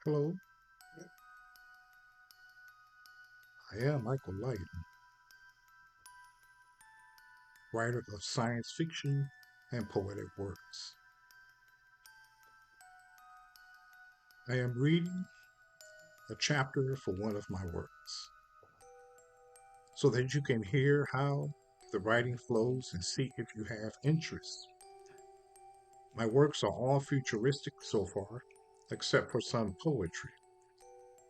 Hello, I am Michael Lighten, writer of science fiction and poetic works. I am reading a chapter for one of my works so that you can hear how the writing flows and see if you have interest. My works are all futuristic so far, except for some poetry.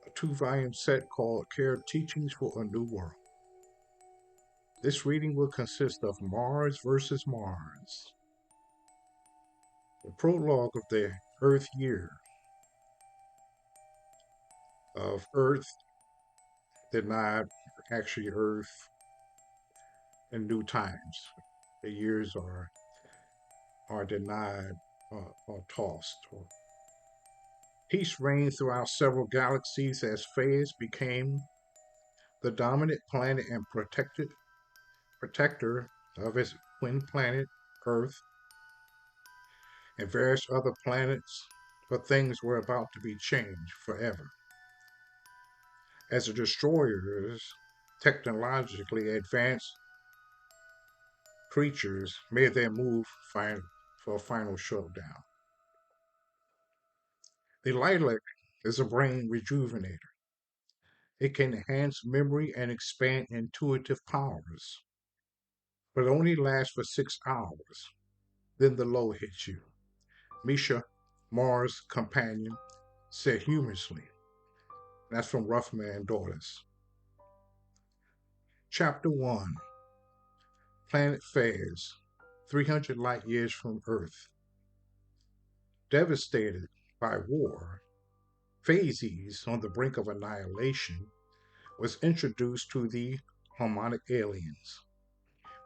A two-volume set called Care Teachings for a New World. This reading will consist of Mars versus Mars, the prologue of the Earth year of Earth denied, actually Earth in new times. The years are denied or tossed. Peace reigned throughout several galaxies as Phase became the dominant planet and protector of its twin planet Earth and various other planets, but things were about to be changed forever. As the destroyers, technologically advanced creatures, made their move for a final showdown. The lilac is a brain rejuvenator. It can enhance memory and expand intuitive powers, but only lasts for 6 hours. Then the low hits you. Misha, Mars' companion, said humorously. That's from Rough Man Daughters. Chapter 1, Planet Phase, 300 light years from Earth. Devastated by war, Phases on the brink of annihilation was introduced to the Harmonic aliens.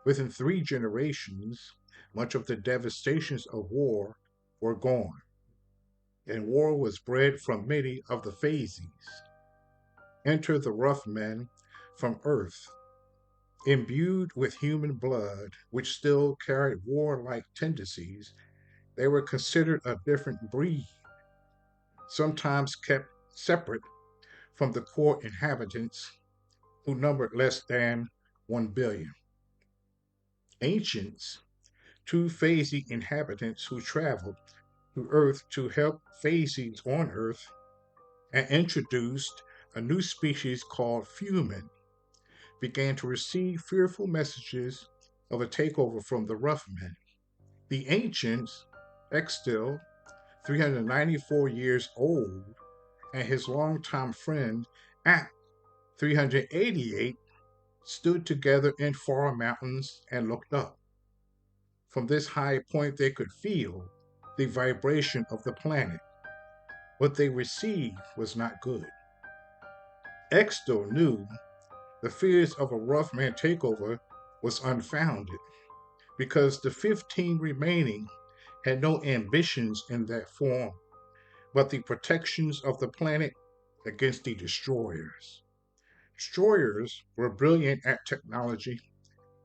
Within 3 generations, much of the devastations of war were gone, and war was bred from many of the Phases. Enter the rough men from Earth, imbued with human blood, which still carried warlike tendencies. They were considered a different breed, sometimes kept separate from the core inhabitants who numbered less than 1 billion. Ancients, two phasey inhabitants who traveled to Earth to help phases on Earth and introduced a new species called Fumin, began to receive fearful messages of a takeover from the rough men. The ancients, Extil, 394 years old, and his longtime friend, Ak, 388, stood together in far mountains and looked up. From this high point, they could feel the vibration of the planet. What they received was not good. Exto knew the fears of a rough man takeover was unfounded because the 15 remaining had no ambitions in that form but the protections of the planet against the destroyers. Destroyers were brilliant at technology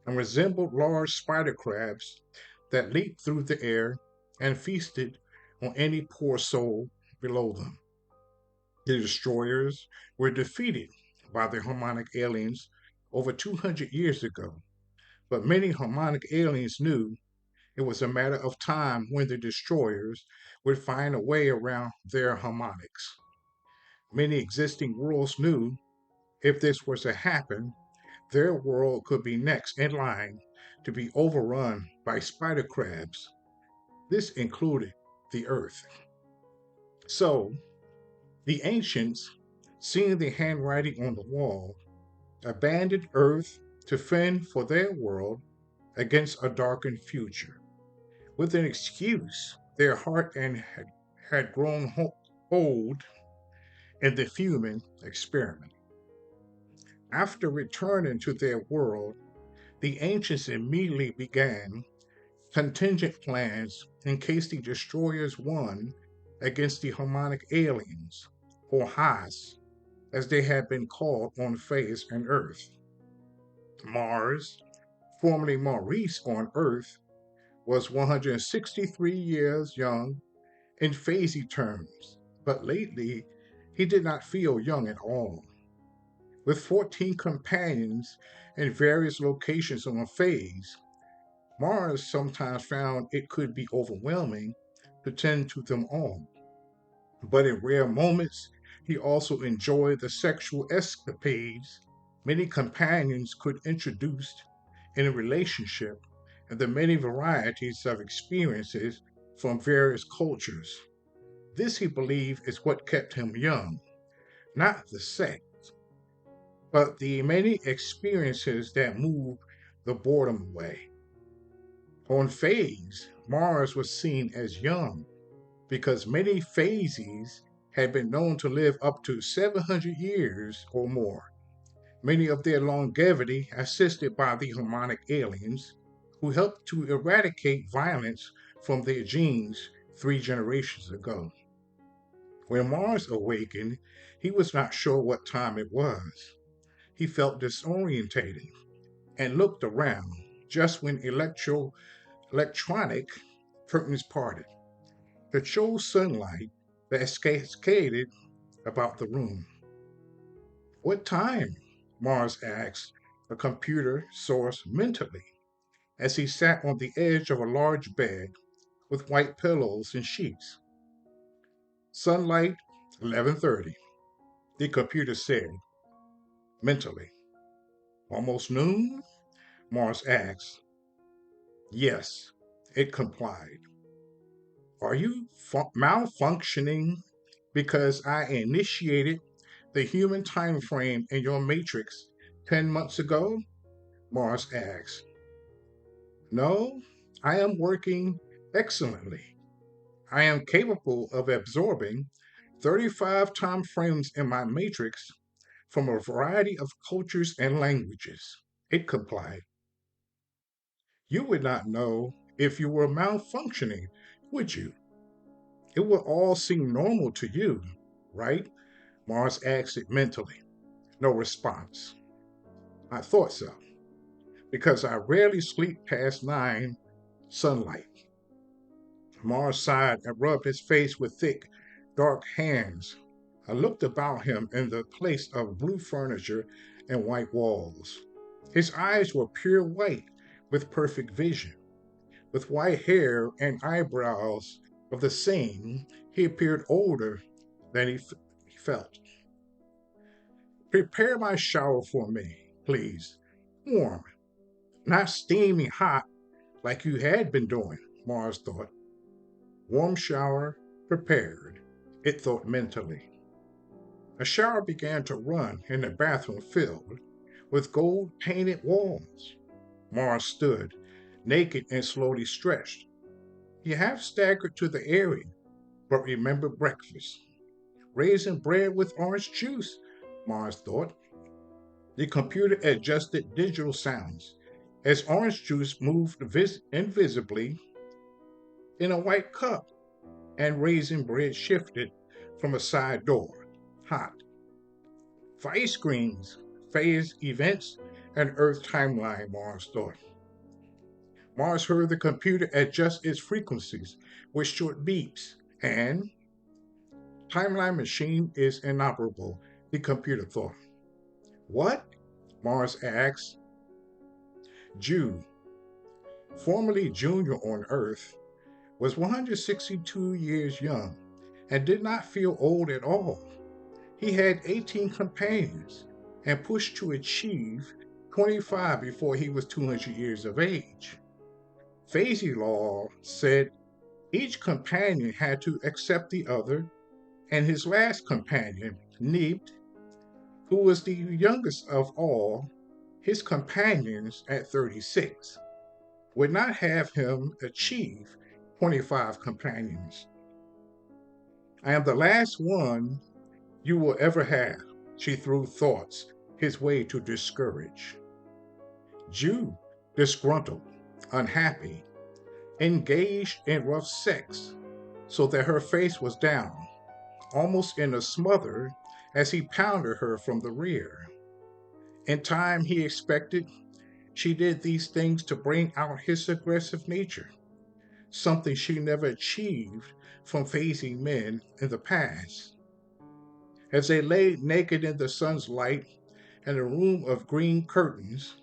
and resembled large spider crabs that leaped through the air and feasted on any poor soul below them. The destroyers were defeated by the harmonic aliens over 200 years ago, but many harmonic aliens knew it was a matter of time when the destroyers would find a way around their harmonics. Many existing worlds knew if this was to happen, their world could be next in line to be overrun by spider crabs. This included the Earth. So, the ancients, seeing the handwriting on the wall, abandoned Earth to fend for their world against a darkened future. With an excuse, their heart had grown old in the human experiment. After returning to their world, the ancients immediately began contingent plans in case the destroyers won against the harmonic aliens, or Haas, as they had been called on Phase and Earth. Mars, formerly Maurice on Earth, was 163 years young in phasey terms, but lately he did not feel young at all. With 14 companions in various locations on a phase, Mars sometimes found it could be overwhelming to tend to them all. But in rare moments, he also enjoyed the sexual escapades many companions could introduce in a relationship and the many varieties of experiences from various cultures. This, he believed, is what kept him young, not the sex, but the many experiences that moved the boredom away. On phase, Mars was seen as young because many phases had been known to live up to 700 years or more, many of their longevity assisted by the harmonic aliens who helped to eradicate violence from their genes 3 generations ago. When Mars awakened, he was not sure what time it was. He felt disorientated and looked around just when electronic curtains parted. It showed sunlight that cascaded about the room. What time? Mars asked the computer source mentally as he sat on the edge of a large bed with white pillows and sheets. Sunlight, 11:30, the computer said mentally. Almost noon? Mars asked. Yes, it complied. Are you malfunctioning because I initiated the human time frame in your matrix 10 months ago? Mars asked. No, I am working excellently. I am capable of absorbing 35 time frames in my matrix from a variety of cultures and languages. It complied. You would not know if you were malfunctioning, would you? It would all seem normal to you, right? Mars asked it mentally. No response. I thought so, because I rarely sleep past 9 sunlight. Mars sighed and rubbed his face with thick, dark hands. I looked about him in the place of blue furniture and white walls. His eyes were pure white with perfect vision. With white hair and eyebrows of the same, he appeared older than he felt. Prepare my shower for me, please. Warm, not steaming hot like you had been doing, Mars thought. Warm shower prepared, it thought mentally. A shower began to run in the bathroom filled with gold painted walls. Mars stood, naked and slowly stretched. He half staggered to the area, but remembered breakfast. Raisin bread with orange juice, Mars thought. The computer adjusted digital sounds as orange juice moved invisibly in a white cup and raisin bread shifted from a side door. Hot. For ice creams, phase events, and Earth timeline, Mars thought. Mars heard the computer adjust its frequencies with short beeps, and timeline machine is inoperable, the computer thought. What? Mars asked. Jude, formerly junior on Earth, was 162 years young and did not feel old at all. He had 18 companions and pushed to achieve 25 before he was 200 years of age. Phase law said each companion had to accept the other, and his last companion, Nebt, who was the youngest of all his companions at 36, would not have him achieve 25 companions. I am the last one you will ever have, she threw thoughts his way to discourage. Jew, disgruntled, unhappy, engaged in rough sex, so that her face was down, almost in a smother, as he pounded her from the rear. In time, he expected, she did these things to bring out his aggressive nature, something she never achieved from phasing men in the past. As they lay naked in the sun's light in a room of green curtains,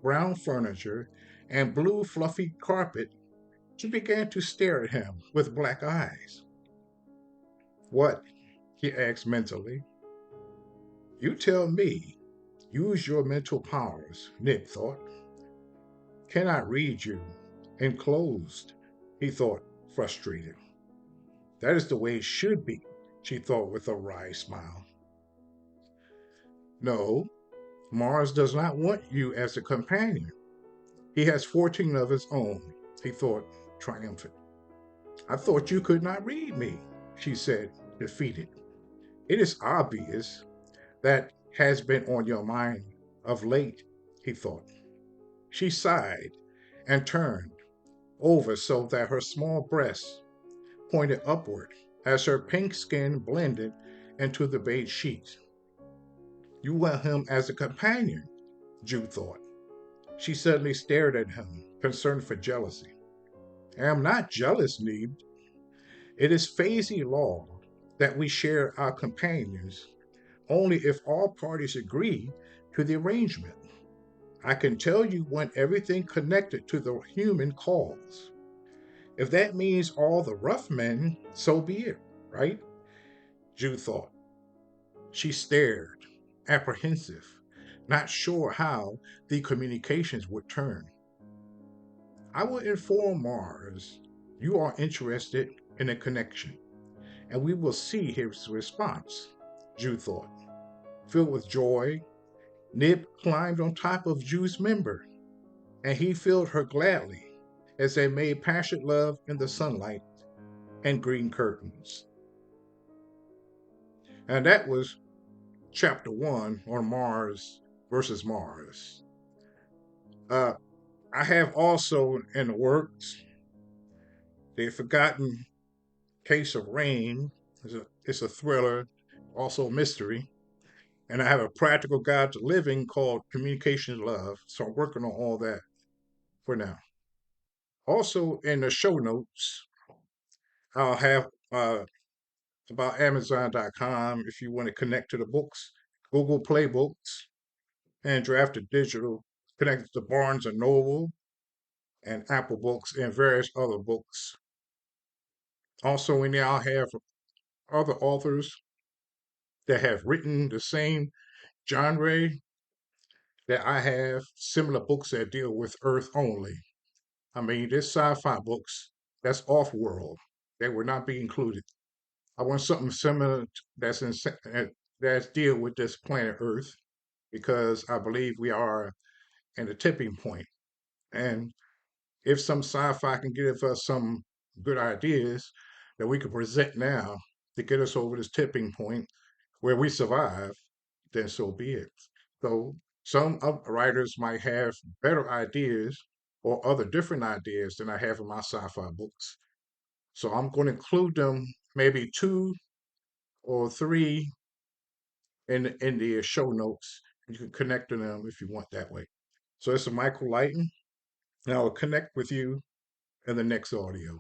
brown furniture, and blue fluffy carpet, she began to stare at him with black eyes. What? He asked mentally. You tell me. Use your mental powers, Nib thought. Cannot read you. Enclosed, he thought, frustrated. That is the way it should be, she thought with a wry smile. No, Mars does not want you as a companion. He has 14 of his own, he thought, triumphant. I thought you could not read me, she said, defeated. It is obvious that has been on your mind of late, he thought. She sighed and turned over so that her small breasts pointed upward as her pink skin blended into the beige sheets. You want him as a companion, Ju thought. She suddenly stared at him, concerned for jealousy. I am not jealous, Neeb. It is Phasey law that we share our companions only if all parties agree to the arrangement. I can tell you when everything connected to the human calls. If that means all the rough men, so be it, right? Ju thought. She stared, apprehensive, not sure how the communications would turn. I will inform Mars you are interested in a connection, and we will see his response, Ju thought. Filled with joy, Nib climbed on top of Ju's member, and he filled her gladly as they made passionate love in the sunlight and green curtains. And that was chapter one on Mars versus Mars. Uh, I have also in the works The Forgotten Case of Rain. It's a thriller, also a mystery. And I have a practical guide to living called Communication Love. So I'm working on all that for now. Also, in the show notes, I'll have about Amazon.com if you want to connect to the books, Google Play Books, and Drafted Digital, connected to Barnes and Noble and Apple Books and various other books. Also, in there, I'll have other authors that have written the same genre that I have, similar books that deal with Earth only. I mean, there's sci-fi books that's off-world. They would not be included. I want something similar that's deal with this planet Earth because I believe we are in a tipping point. And if some sci-fi can give us some good ideas that we can present now to get us over this tipping point where we survive, then so be it. So some writers might have better ideas or other different ideas than I have in my sci-fi books. So I'm going to include them, maybe two or three in the show notes. You can connect to them if you want that way. So this is Michael Lighten, and I will connect with you in the next audio.